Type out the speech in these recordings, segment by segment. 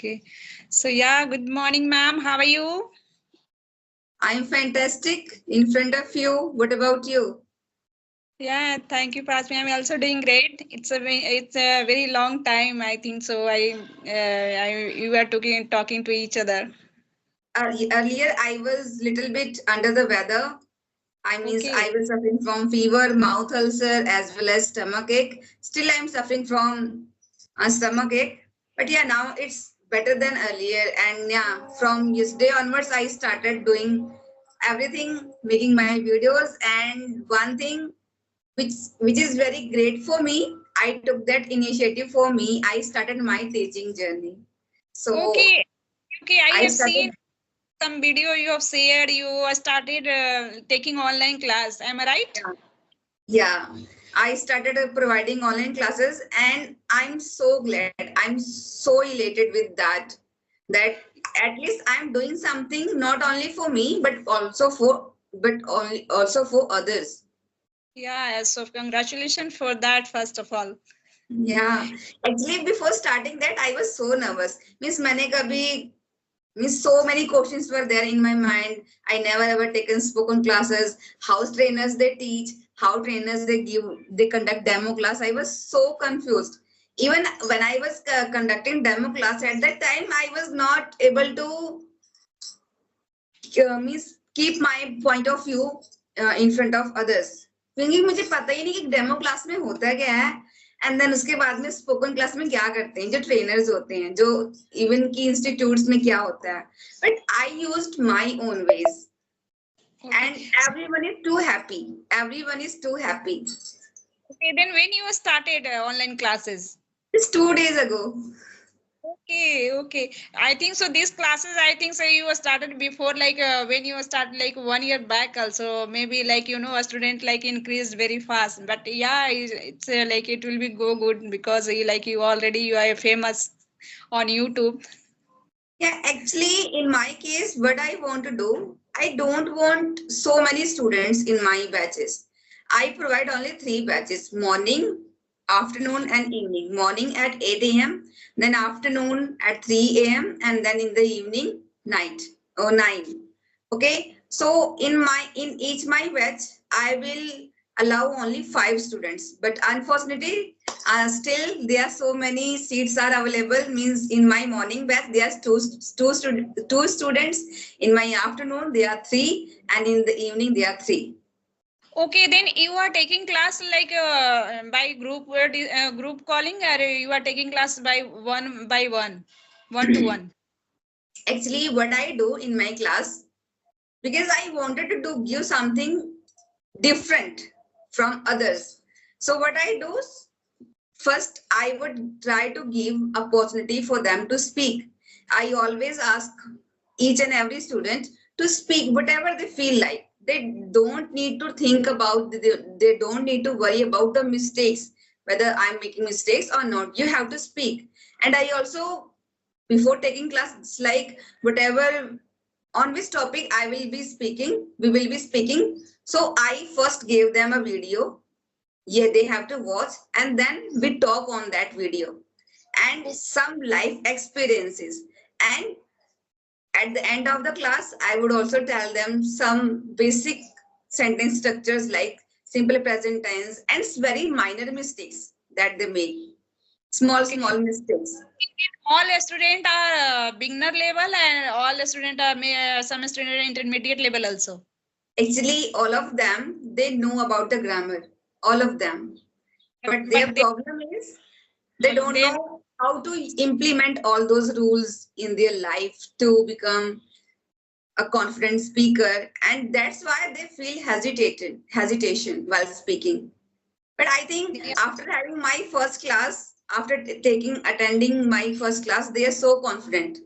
Okay. So yeah, good morning, ma'am. How are you? I'm fantastic in front of you. What about you? Yeah, thank you for asking. I'm also doing great. It's a very long time, I think so. You were talking to each other. Earlier, I was little bit under the weather. I Okay. was suffering from fever, mouth ulcer, as well as stomach ache. Still, I'm suffering from a stomach ache. But yeah, now it's better than earlier. And yeah, from yesterday onwards, I started doing everything, making my videos. And one thing which is very great for me, I took that initiative for me. I started my teaching journey. So Okay. Okay. I I have seen started. some video you have shared. You started taking online class. Am I right? Yeah. Yeah, I started providing online classes, and I'm so glad. I'm so elated with that. That at least I'm doing something not only for me, but also for others. Yeah. So congratulations for that, first of all. Yeah, actually, before starting that, I was so nervous. Means मैंने कभी means so many questions were there in my mind. I never ever taken spoken classes. How trainers they teach, how trainers they conduct demo class. I was so confused. Even when I was conducting demo class at that time, I was not able to means keep my point of view in front of others. क्योंकि मुझे पता ही नहीं कि demo class में होता क्या है. And then उसके बाद में स्पोकन क्लास में क्या करते हैं जो ट्रेनर्स होते हैं, जो इवन की इंस्टीट्यूट्स में क्या होता है. But I used my own ways Okay. and everyone is too happy. Everyone is too happy. Okay. Then when you started online classes? Just 2 days ago. Okay, okay. I think so. These classes, I think so. You were started before, like when you started, like 1 year back. Also, maybe like a student like increased very fast. But yeah, it's like it will be go good because you are famous on YouTube. Yeah, actually, in my case, what I want to do, I don't want so many students in my batches. I provide only 3 batches: morning, afternoon, and evening. Morning at 8 a.m., then afternoon at 3 a.m., and then in the evening, night or 9. Okay, so in each my batch, I will allow only 5 students. But unfortunately, still there are so many seats are available. Means in my morning batch there are two students. In my afternoon there are 3, and in the evening there are 3. Okay, then you are taking class like by group group calling, or you are taking class by one, one to one. Actually, what I do in my class, because I wanted to give something different from others. So what I do is, first, I would try to give opportunity for them to speak. I always ask each and every student to speak whatever they feel like. They don't need to think about, they don't need to worry about the mistakes, whether I'm making mistakes or not. You have to speak. And I also, before taking class, it's like whatever on which topic I will be speaking, we will be speaking. So I first gave them a video. Yeah, they have to watch, and then we talk on that video and some life experiences. And at the end of the class, I would also tell them some basic sentence structures like simple present tense and very minor mistakes that they make. Okay. Small mistakes. All student are beginner level and all student are some student are intermediate level also. Actually, all of them, they know about the grammar. All of them. But their But problem is they don't they know how to implement all those rules in their life to become a confident speaker, and that's why they feel hesitation while speaking. But I think after having my first class, after attending my first class, they are so confident.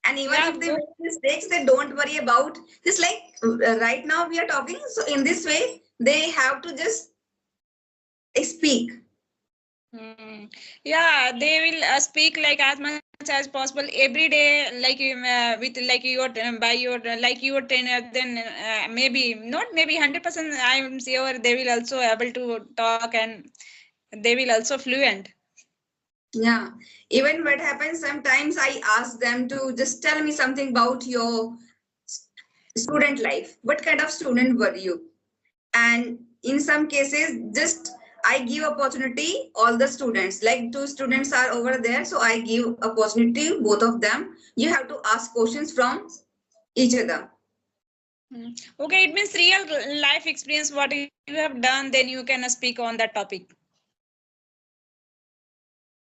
And even yeah if they go. make mistakes, they don't worry about just like right now we are talking. So in this way, they have to just speak. Hmm. Yeah, they will speak like as much as possible every day, like with like your by your like your trainer. Then maybe not maybe 100%. I'm sure they will also able to talk and they will also fluent. Yeah. Even what happens sometimes I ask them to just tell me something about your student life. What kind of student were you? And in some cases, just I give opportunity all the students. Like two students are over there, so I give opportunity both of them. You have to ask questions from each other. Hmm. Okay, it means real life experience what you have done, then you can speak on that topic.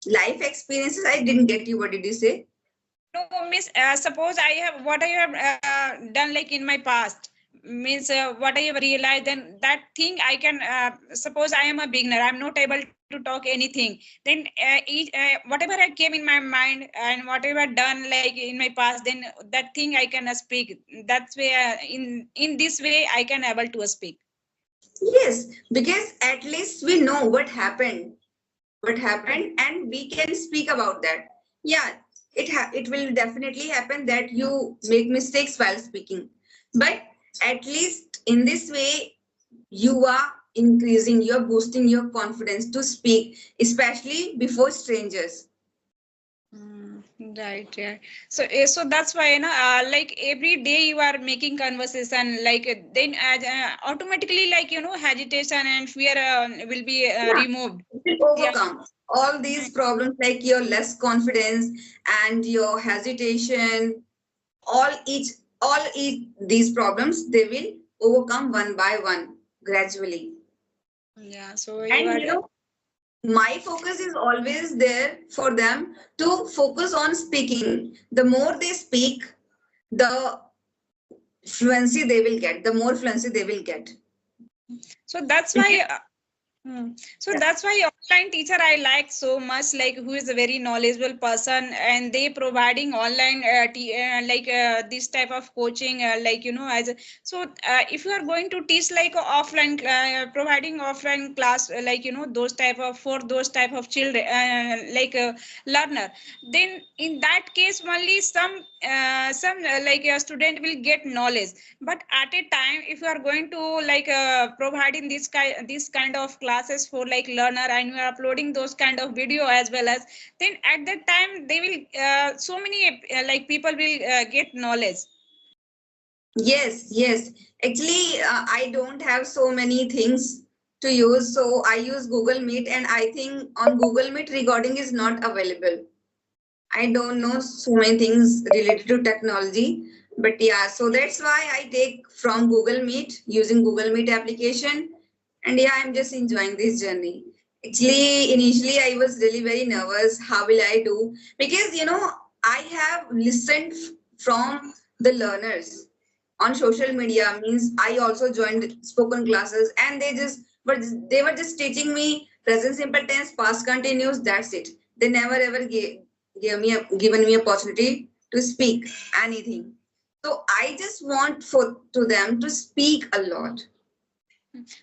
Life experiences. I didn't get you. What did you say? No, miss, suppose I have what I have done like in my past, means what I have realized, then that thing I can, suppose I am a beginner, I'm not able to talk anything, then whatever I came in my mind and whatever done like in my past, then that thing I can speak. That's way, in this way I can able to speak. Yes, because at least we know what happened, and we can speak about that. Yeah, it will definitely happen that you make mistakes while speaking, but at least in this way you are increasing, you're boosting your confidence to speak, especially before strangers. Mm, right, yeah. So, so that's why, like every day you are making conversation, like then automatically, like hesitation and fear will be Yeah, removed. it will Yeah. overcome all these problems like your less confidence and your hesitation. All each these problems they will overcome one by one gradually. Yeah. So you And are. my focus is always there for them to focus on speaking. The more they speak, the fluency they will get, the more fluency they will get. So that's why. So that's why online teacher I like so much, like who is a very knowledgeable person, and they providing online this type of coaching, like as so if you are going to teach like offline, providing offline class, like those type of for those type of children, learner, then in that case only some like a student will get knowledge. But at a time if you are going to like providing this kind of classes for like learner, and you are uploading those kind of video as well as, then at that time they will so many like people will get knowledge. Yes, yes. Actually, I don't have so many things to use, so I use Google Meet, and I think on Google Meet recording is not available. I don't know so many things related to technology, but yeah, so that's why I take from Google Meet using Google Meet application, and yeah, I'm just enjoying this journey. Actually, initially I was really very nervous. How will I do? Because I have listened from the learners on social media. Means I also joined spoken classes, and they were just teaching me present simple tense, past continuous. That's it. They never ever given me opportunity to speak anything. So I just want for to them to speak a lot.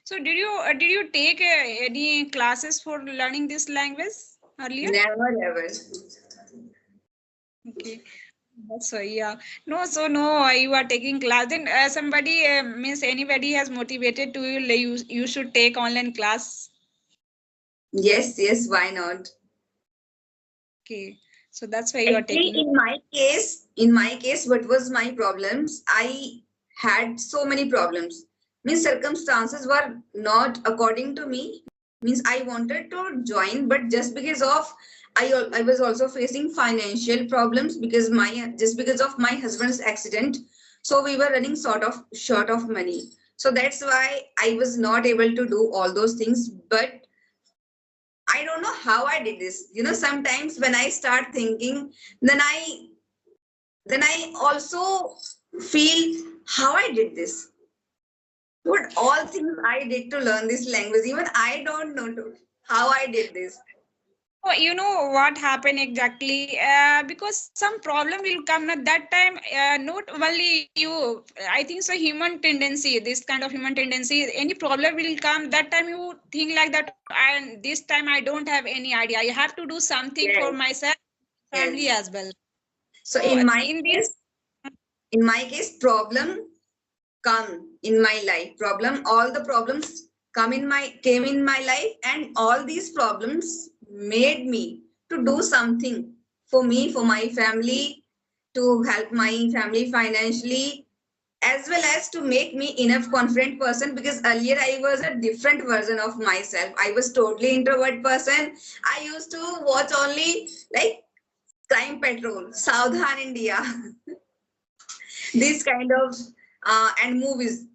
So did you take any classes for learning this language earlier? Never ever. Okay. So yeah, no, so no, you are taking class. Then somebody means anybody has motivated to you, like you should take online class. Yes, yes, why not? Okay, so that's why you are Actually, taking. in my case, what was my problems? I had so many problems. Means circumstances were not according to me. Means I wanted to join, but just because of I was also facing financial problems because my just because of my husband's accident. So we were running sort of short of money. So that's why I was not able to do all those things. But I don't know how I did this. Sometimes when I start thinking, then I also feel how I did this. What all things I did to learn this language. Even I don't know how I did this. Oh, you know what happened exactly? Because some problem will come at that time. Not only you, I think so. Human tendency, this kind of human tendency. Any problem will come that time. You think like that, and this time I don't have any idea. I have to do something for Yes, myself, family yes. as well. So So in this. in my case, problem come in my life. All the problems came in my life, and all these problems made me to do something for me, for my family, to help my family financially, as well as to make me enough confident person, because earlier I was a different version of myself. I was totally introvert person. I used to watch only like Crime Patrol, Saudhan India, this kind of and movies,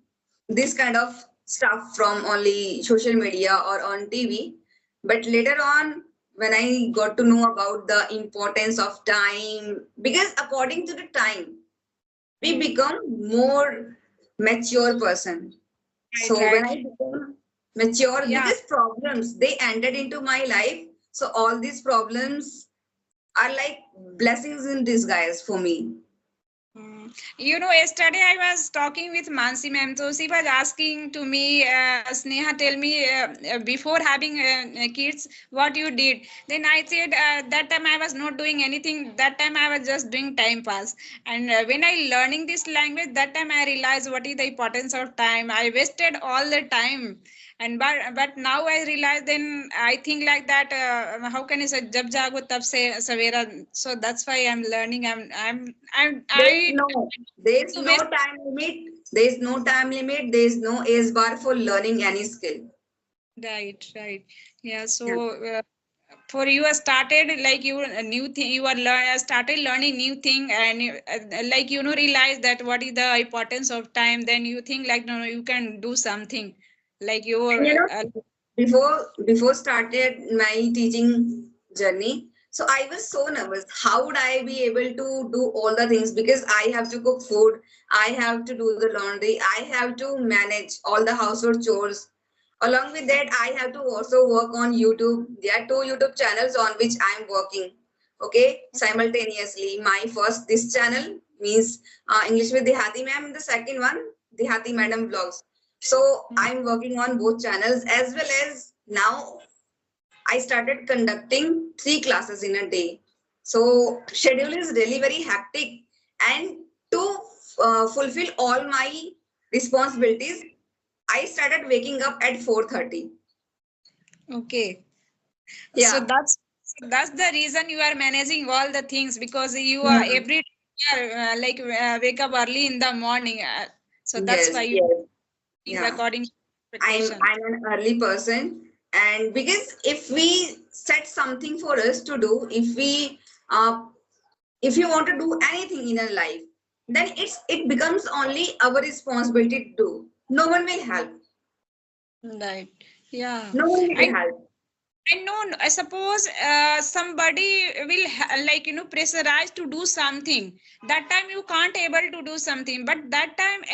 this kind of stuff from only social media or on TV. But later on, when I got to know about the importance of time, because according to the time, we become more mature person. Right, So when right. I become mature, Yeah. because problems they entered into my life, so all these problems are like blessings in disguise for me. Yesterday I was talking with Mansi ma'am. So she was asking to me, Sneha, tell me before having kids, what you did. Then I said that time I was not doing anything. That time I was just doing time pass. And when I learning this language, that time I realized what is the importance of time. I wasted all the time. And but now I realize, then I think like that, how can I say, jab jago tab se savera. So that's why I'm learning. There's I no, there's no waste. time limit. There's no time limit. There's no age bar for learning any skill. Right, right. Yeah. Yeah. So for you started like you a new thing, you are started learning new thing, and like realize that what is the importance of time. Then you think like, no, you can do something like your And before started my teaching journey, so I was so nervous. How would I be able to do all the things? Because I have to cook food, I have to do the laundry, I have to manage all the household chores. Along with that, I have to also work on YouTube. There are two YouTube channels on which I'm working. Okay, simultaneously. My first this channel means English with Dehati ma'am. The second one, Dehati madam vlogs. So I'm working on both channels, as well as now I started conducting 3 classes in a day. So schedule is really very hectic, and to fulfill all my responsibilities, I started waking up at 4:30. okay. So Yeah. that's the reason you are managing all the things, because you are Hmm. every day like wake up early in the morning. So that's Yes. why you think Yeah. according to I'm expectation. I'm an early person, and because if we set something for us to do, uh, if you want to do anything in your life, then it becomes only our responsibility to do. No one will help. Right. Yeah. No one will I help. I know. I suppose somebody will like pressurize to do something. That time you can't able to do something, but that time,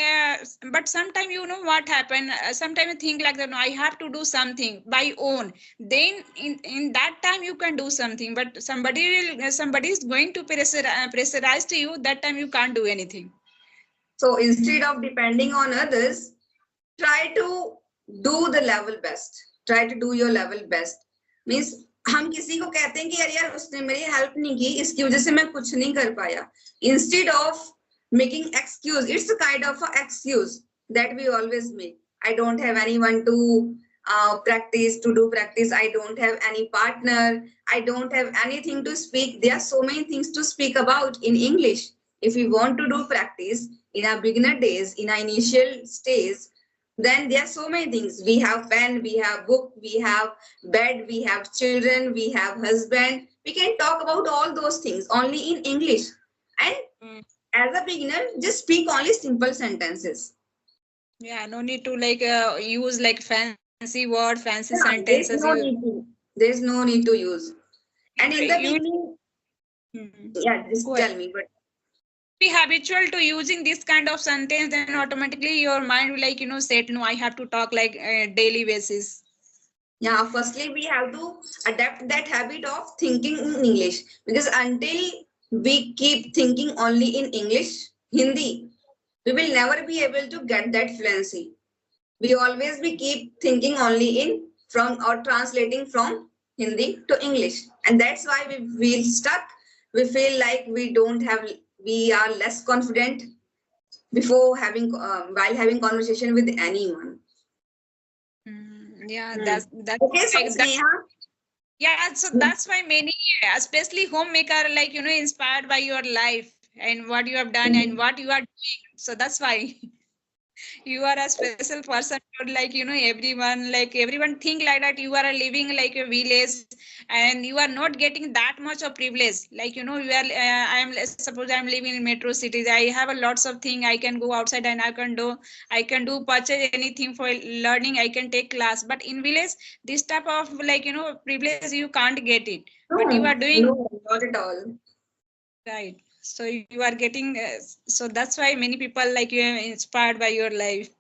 but sometime what happen. Sometimes you think like that. No, I have to do something by own. Then in that time you can do something, but somebody is going to pressurize to you. That time you can't do anything. So instead of depending on others, try to do the level best. Try to do your level best. Means हम किसी को कहते हैं कि यार यार उसने मेरी हेल्प नहीं की, इसकी वजह से मैं कुछ नहीं कर पाया. Instead of making excuse, it's a kind of a excuse that we always make. I don't have anyone to practice. I don't have any partner. I don't have anything to speak. There are so many things to speak about in English. If we want to do practice in our beginner days, in our initial stage, then there are so many things. We have pen, we have book, we have bed, we have children, we have husband. We can talk about all those things only in English. And Mm. as a beginner, just speak only simple sentences. Yeah, no need to like use like fancy word, fancy Yeah, sentences. there's You no need to. There's no need to use. And in the you beginning, yeah, go just ahead. tell me. But Be habitual to using this kind of sentence, then automatically your mind will like set, no, I have to talk like daily basis. yeah, firstly, we have to adapt that habit of thinking in English, because until we keep thinking only in English, Hindi, we will never be able to get that fluency. We always be keep thinking only in from or translating from Hindi to English, and that's why we feel stuck. We feel like we are less confident before having while having conversation with anyone. Yeah, Hmm. that's Okay, so like that. Sneha, Yeah, so that's why many, especially homemaker, like inspired by your life and what you have done and what you are doing. So that's why you are a special person. Like everyone think like that you are living like a village and you are not getting that much of privilege. Like you are. Suppose I'm living in metro cities. I have a lots of thing. I can go outside and I can do purchase anything for learning. I can take class. But in village, this type of privilege you can't get it. But you are No, doing no, not at all. right. So you are getting. So that's why many people like you are inspired by your life.